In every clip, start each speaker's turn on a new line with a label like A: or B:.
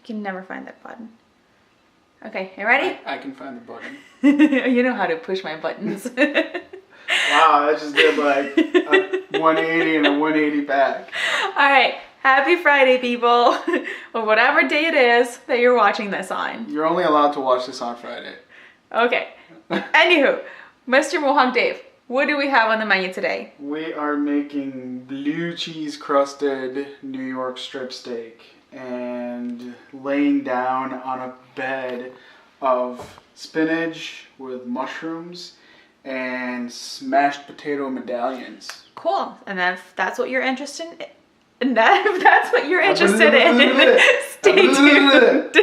A: can never find that button. Okay, you ready?
B: I can find the button.
A: You know how to push my buttons.
B: Wow, I just did like a 180 and a 180 back.
A: All right, happy Friday, people. Or whatever day it is that you're watching this on.
B: You're only allowed to watch this on Friday.
A: Okay. Anywho, Mr. Mohawk Dave, what do we have on the menu today?
B: We are making blue cheese crusted New York strip steak and laying down on a bed of spinach with mushrooms and smashed potato medallions.
A: Cool. And if that's what you're interested in, and if that's what you're interested in, stay tuned.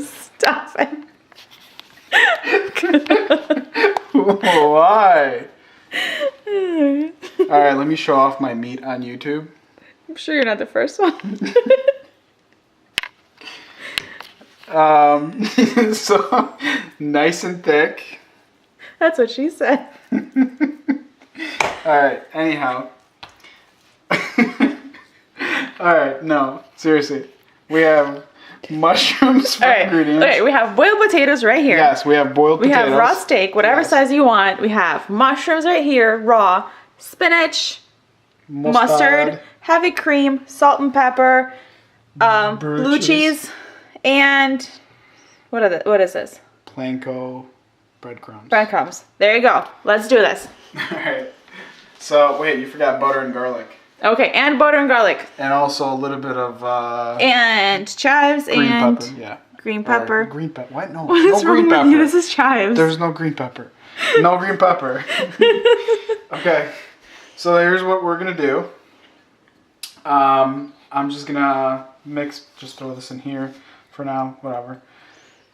A: Stop it.
B: Why? Alright, let me show off my meat on YouTube.
A: I'm sure you're not the first one.
B: So nice and thick.
A: That's what she said.
B: Alright, anyhow. Alright, no, seriously. We have mushrooms for ingredients.
A: Okay, we have boiled potatoes right here.
B: Yes, we have boiled potatoes.
A: We have raw steak, whatever size you want. We have mushrooms right here, raw, spinach, mustard, heavy cream, salt and pepper, blue cheese, and what is this?
B: Planko breadcrumbs.
A: Breadcrumbs. There you go. Let's do this.
B: Alright. So, wait, you forgot butter and garlic.
A: Okay, and butter and garlic.
B: And also a little bit of
A: and chives
B: green
A: and
B: pepper. Yeah.
A: Green pepper.
B: Green pepper. What? No.
A: What is
B: no
A: wrong
B: green pepper.
A: with you? This is chives.
B: There's no green pepper. No green pepper. Okay. So here's what we're gonna do. I'm just gonna mix. Just throw this in here for now. Whatever.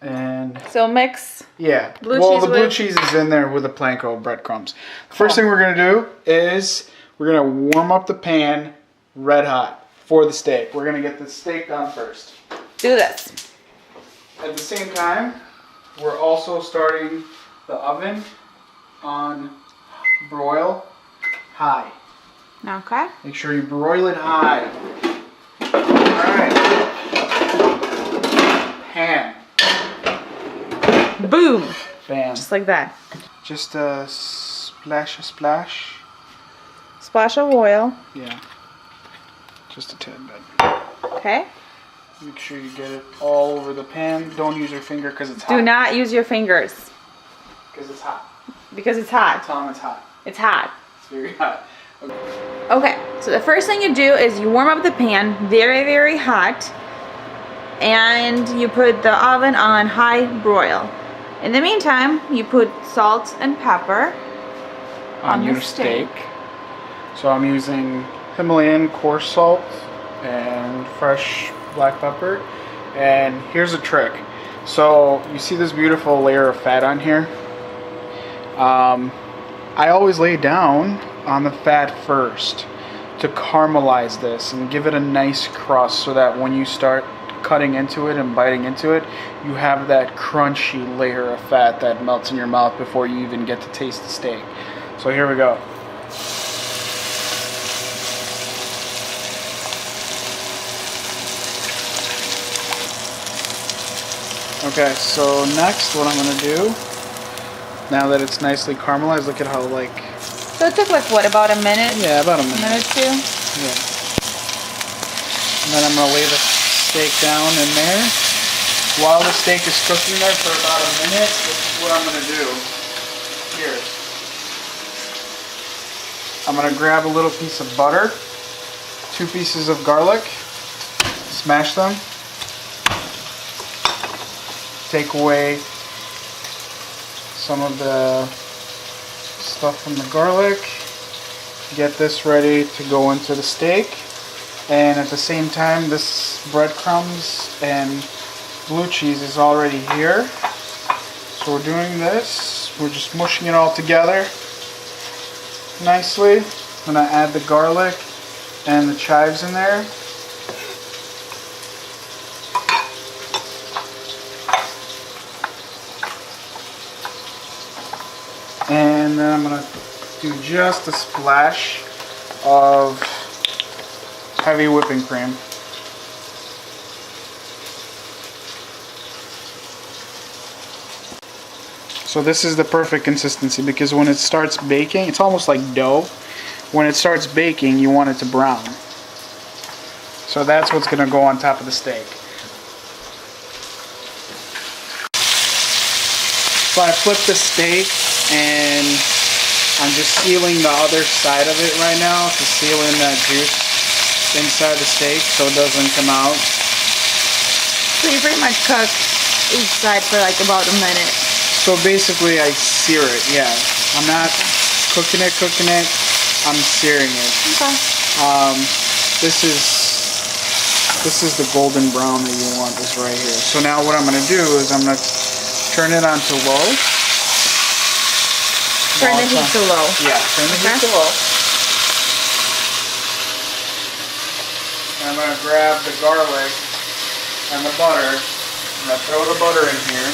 B: And
A: so mix.
B: Yeah.
A: Blue
B: well,
A: cheese
B: the blue
A: with...
B: cheese is in there with the Planko breadcrumbs. First thing we're gonna do is we're gonna warm up the pan red hot for the steak. We're gonna get the steak done first.
A: Do this.
B: At the same time, we're also starting the oven on broil high.
A: Okay.
B: Make sure you broil it high. Alright. Pan.
A: Boom.
B: Bam.
A: Just like that.
B: Just a splash.
A: Splash of oil.
B: Yeah. Just a tad bit.
A: Okay.
B: Make sure you get it all over the pan. Don't use your finger because it's hot.
A: Do not use your fingers.
B: Because it's hot.
A: Because it's hot.
B: Tell them it's hot.
A: It's hot.
B: It's very hot.
A: Okay, so the first thing you do is you warm up the pan very, very hot. And you put the oven on high broil. In the meantime, you put salt and pepper on your steak.
B: So I'm using Himalayan coarse salt and fresh black pepper. And here's a trick. So you see this beautiful layer of fat on here? I always lay down on the fat first to caramelize this and give it a nice crust so that when you start cutting into it and biting into it, you have that crunchy layer of fat that melts in your mouth before you even get to taste the steak. So here we go. Okay, so next what I'm going to do, now that it's nicely caramelized, look at how like...
A: So it took like what, about a minute?
B: Yeah, about a minute.
A: A minute or two?
B: Yeah. And then I'm going to lay the steak down in there. While the steak is cooking there for about a minute, this is what I'm going to do. Here. I'm going to grab a little piece of butter, 2 pieces of garlic, smash them. Take away some of the stuff from the garlic. Get this ready to go into the steak. And at the same time, this breadcrumbs and blue cheese is already here. So we're doing this. We're just mushing it all together nicely. I'm going to add the garlic and the chives in there. And then I'm going to do just a splash of heavy whipping cream. So this is the perfect consistency because when it starts baking, it's almost like dough. When it starts baking, you want it to brown. So that's what's going to go on top of the steak. So I flipped the steak and I'm just sealing the other side of it right now to seal in that juice inside the steak so it doesn't come out.
A: So you pretty much cook each side for like about a minute.
B: So basically I sear it, yeah. I'm not cooking it, I'm searing it.
A: Okay.
B: This is the golden brown that you want, this right here. So now what I'm going to do is I'm going to turn it on to low.
A: Turn the heat to low.
B: Yeah, turn the heat to low. And I'm going to grab the garlic and the butter. I'm going to throw the butter in here.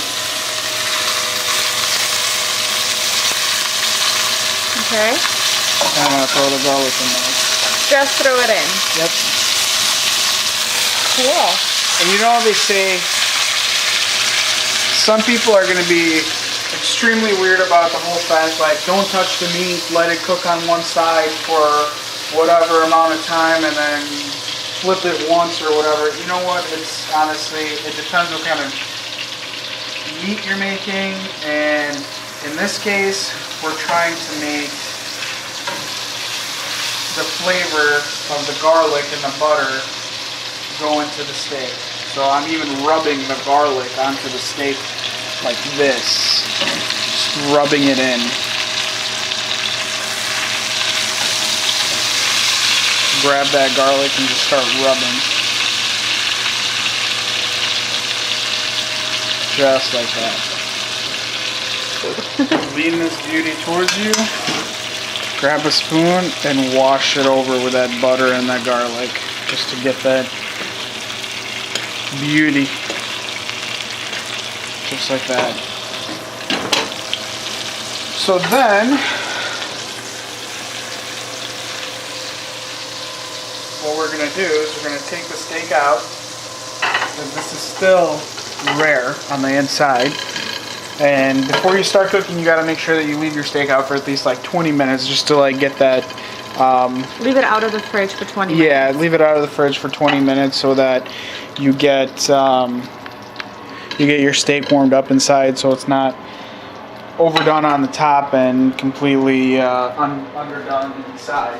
A: Okay.
B: And I'm going to throw the garlic in there.
A: Just throw it in.
B: Yep.
A: Cool.
B: And you know they say some people are going to be extremely weird about the whole fact, like, don't touch the meat, let it cook on one side for whatever amount of time and then flip it once or whatever. You know what? It's honestly, it depends what kind of meat you're making, and in this case, we're trying to make the flavor of the garlic and the butter go into the steak. So I'm even rubbing the garlic onto the steak like this. Just rubbing it in. Grab that garlic and just start rubbing. Just like that. Lean this beauty towards you. Grab a spoon and wash it over with that butter and that garlic just to get that beauty. Just like that. So then, what we're going to do is we're going to take the steak out, because this is still rare on the inside. And before you start cooking, you got to make sure that you leave your steak out for at least like 20 minutes just to like get that.
A: Leave it out of the fridge for 20 minutes.
B: Yeah, leave it out of the fridge for 20 minutes so that you get your steak warmed up inside, so it's not overdone on the top and completely underdone inside.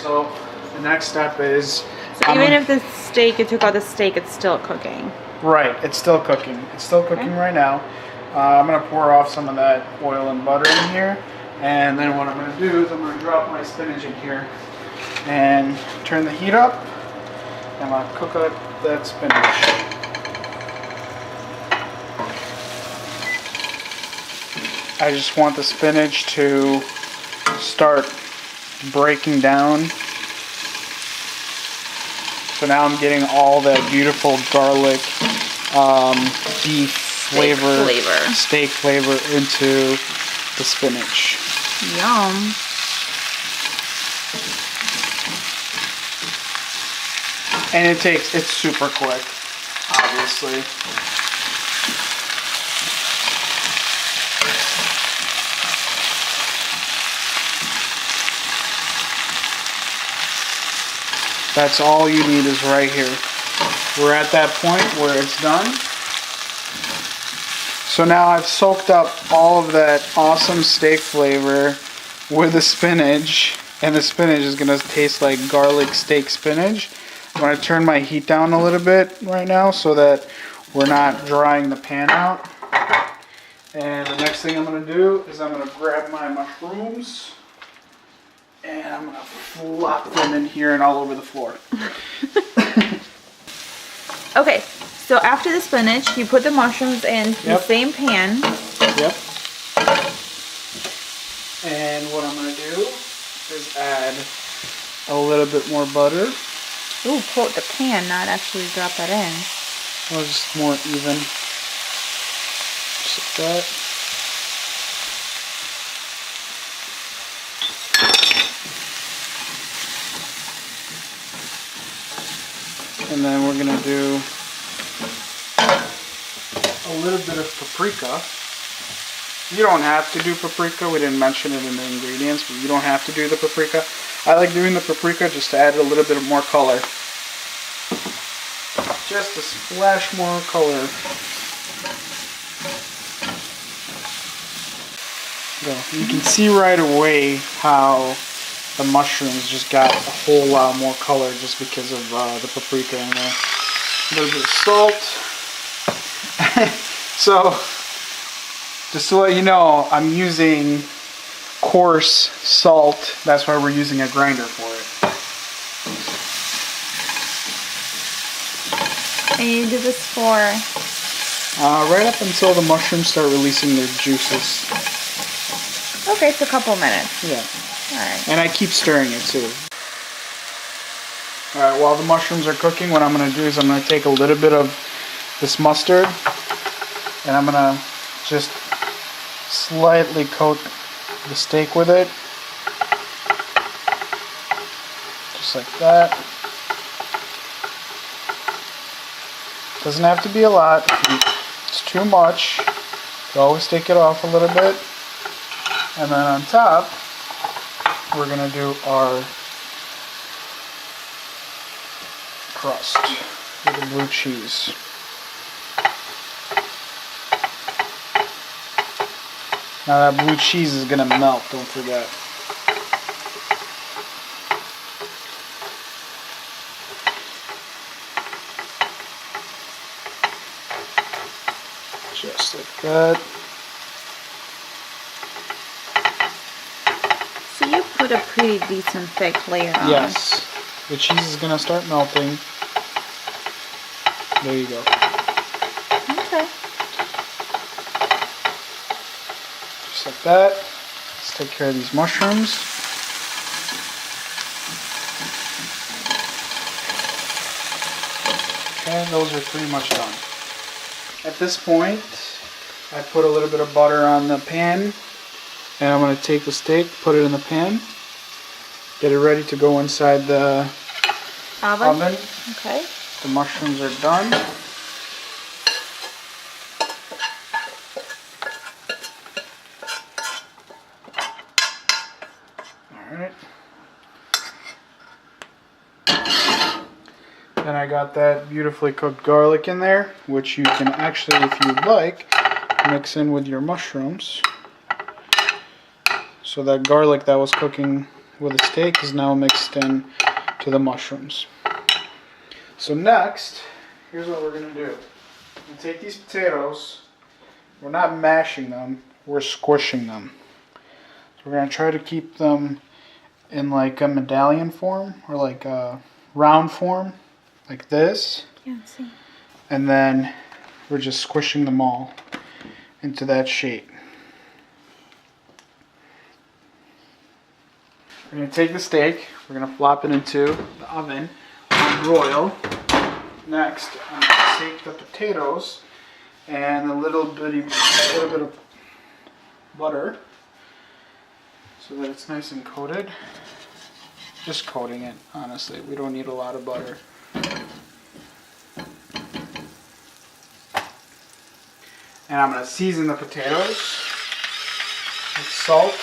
B: So the next step is...
A: So even if the steak, you took out the steak, it's still cooking.
B: Right, it's still cooking. It's still cooking right now. I'm going to pour off some of that oil and butter in here. And then what I'm going to do is I'm going to drop my spinach in here and turn the heat up. And I'm going to cook up that spinach. I just want the spinach to start breaking down. So now I'm getting all that beautiful garlic, beef flavor, steak flavor into the spinach.
A: Yum.
B: And it's super quick, obviously. That's all you need is right here. We're at that point where it's done. So now I've soaked up all of that awesome steak flavor with the spinach, and the spinach is going to taste like garlic steak spinach. I'm going to turn my heat down a little bit right now so that we're not drying the pan out. And the next thing I'm going to do is I'm going to grab my mushrooms and I'm going to flop them in here and all over the floor.
A: Okay, so after the spinach, you put the mushrooms in the same pan.
B: Yep. And what I'm going to do is add a little bit more butter.
A: Ooh, coat the pan, not actually drop that in.
B: Or just more even. Just like that. And then we're going to do a little bit of paprika. You don't have to do paprika. We didn't mention it in the ingredients, but you don't have to do the paprika. I like doing the paprika just to add a little bit more color. Just a splash more color. So you can see right away how the mushrooms just got a whole lot more color just because of the paprika in there. A little bit of salt. So, just to let you know, I'm using coarse salt. That's why we're using a grinder for
A: it. And you do this for?
B: Right up until the mushrooms start releasing their juices.
A: Okay, it's a couple minutes.
B: Yeah.
A: Alright.
B: And I keep stirring it too. Alright, while the mushrooms are cooking, what I'm going to do is I'm going to take a little bit of this mustard and I'm going to just slightly coat the steak with it. Just like that. Doesn't have to be a lot. If it's too much, you always take it off a little bit. And then on top, we're going to do our crust with the blue cheese. Now that blue cheese is going to melt, don't forget. Just like that.
A: So you put a pretty decent thick layer on.
B: Yes. The cheese is going to start melting. There you go.
A: Okay.
B: Just like that. Let's take care of these mushrooms. Okay, those are pretty much done. At this point, I put a little bit of butter on the pan. And I'm going to take the steak, put it in the pan. Get it ready to go inside the oven.
A: Okay.
B: The mushrooms are done. Alright. Then I got that beautifully cooked garlic in there, which you can actually, if you'd like, mix in with your mushrooms. So that garlic that was cooking with the steak is now mixed in to the mushrooms. So next, here's what we're going to do. We're going to take these potatoes, we're not mashing them, we're squishing them. So we're going to try to keep them in like a medallion form, or like a round form, like this.
A: Can't see.
B: And then we're just squishing them all into that shape. We're going to take the steak, we're going to flop it into the oven and broil. Next, I'm going to take the potatoes and a little bit of butter so that it's nice and coated. Just coating it, honestly. We don't need a lot of butter. And I'm going to season the potatoes with salt.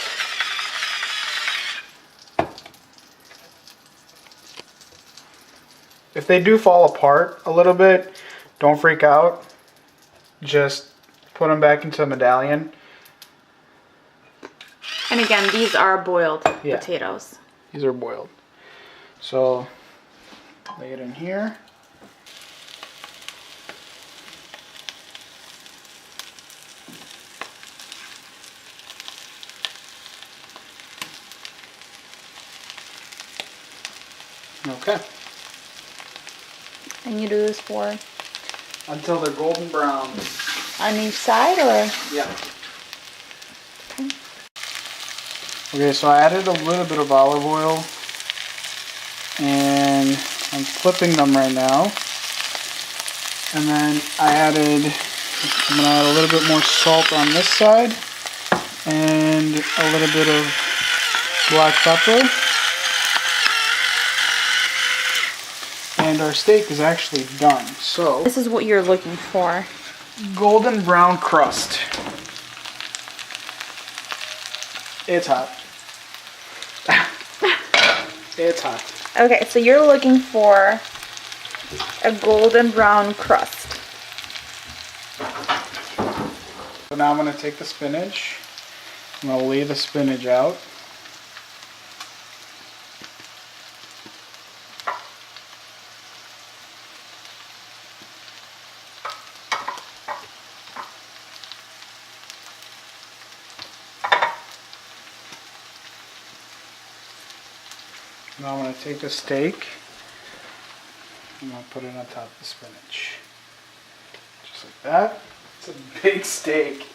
B: If they do fall apart a little bit, don't freak out. Just put them back into a medallion.
A: And again, these are boiled
B: Yeah.
A: potatoes.
B: These are boiled. So, lay it in here. Okay.
A: And you do this for?
B: Until they're golden brown.
A: On each side, or?
B: Yeah. Okay, so I added a little bit of olive oil. And I'm flipping them right now. And then I'm going to add a little bit more salt on this side. And a little bit of black pepper. And our steak is actually done. So
A: This is what you're looking for.
B: golden brown crust. It's hot. It's hot.
A: Okay, so you're looking for a golden brown crust.
B: So now I'm going to take the spinach. I'm going to lay the spinach out. Now I'm going to take the steak. I'm going to put it on top of the spinach. Just like that. It's a big steak.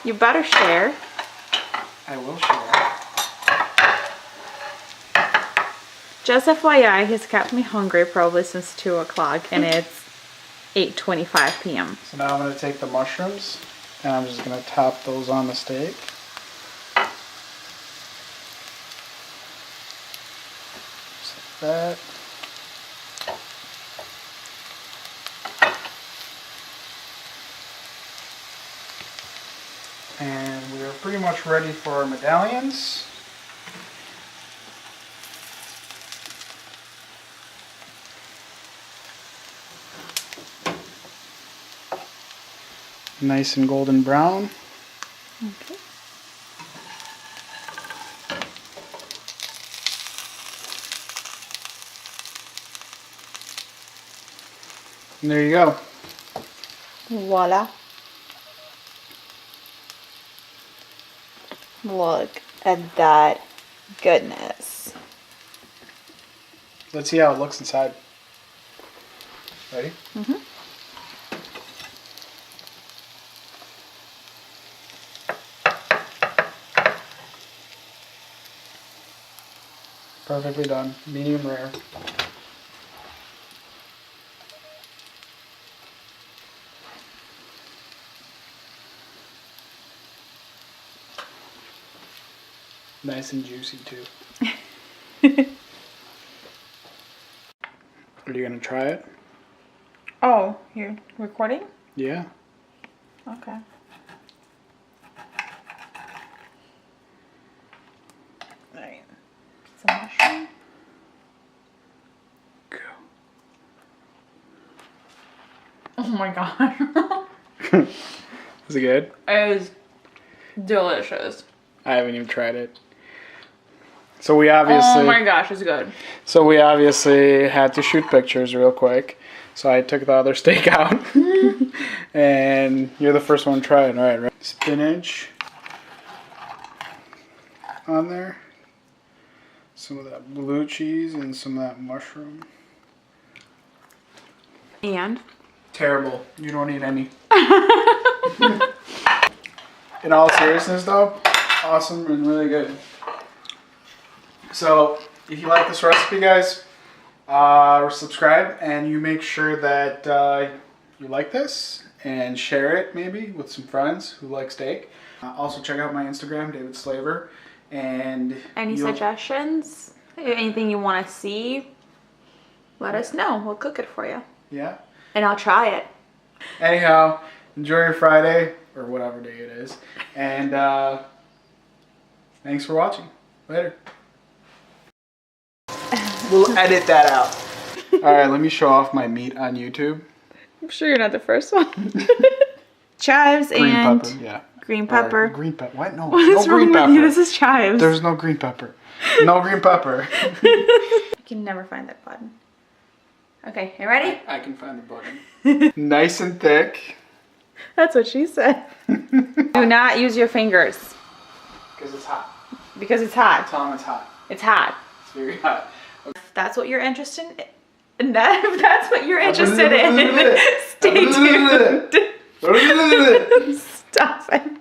A: You better share.
B: I will share.
A: Just FYI, he's kept me hungry probably since 2 o'clock and it's 8:25 p.m.
B: So now I'm going to take the mushrooms and I'm just going to top those on the steak. Just like that. And we are pretty much ready for our medallions. Nice and golden brown.
A: Okay.
B: And there you go.
A: Voila. Look at that goodness.
B: Let's see how it looks inside. Ready?
A: Mm-hmm.
B: Perfectly done. Medium rare. Nice and juicy too. Are you gonna try it?
A: Oh, you're recording?
B: Yeah.
A: Okay. Alright. Some mushroom.
B: Go.
A: Oh my god.
B: Is it good?
A: It is delicious.
B: I haven't even tried it. So we obviously.
A: Oh my gosh, it's good.
B: So we obviously had to shoot pictures real quick. So I took the other steak out. And you're the first one to try it. Alright, right? Spinach on there. Some of that blue cheese and some of that mushroom.
A: And?
B: Terrible. You don't need any. In all seriousness though, awesome and really good. So if you like this recipe, guys, subscribe and you make sure that you like this and share it maybe with some friends who like steak. Also check out my Instagram, David Slaver. And
A: any suggestions? Anything you want to see? Let us know. We'll cook it for you.
B: Yeah.
A: And I'll try it.
B: Anyhow, enjoy your Friday or whatever day it is. And thanks for watching. Later. We'll edit that out. Alright, let me show off my meat on YouTube.
A: I'm sure you're not the first one. Chives
B: Green
A: and
B: pepper, yeah.
A: green pepper.
B: Green pepper. What? No,
A: What is
B: no
A: wrong
B: green
A: with
B: pepper.
A: you? This is chives.
B: There's no green pepper. No green pepper.
A: I can never find that button. Okay, you ready?
B: I can find the button. Nice and thick.
A: That's what she said. Do not use your fingers.
B: Because it's hot.
A: Because it's hot.
B: Tell them it's hot.
A: It's hot.
B: It's very hot. Okay.
A: If that's what you're interested in, if that's what you're interested in, stay tuned. Stop it.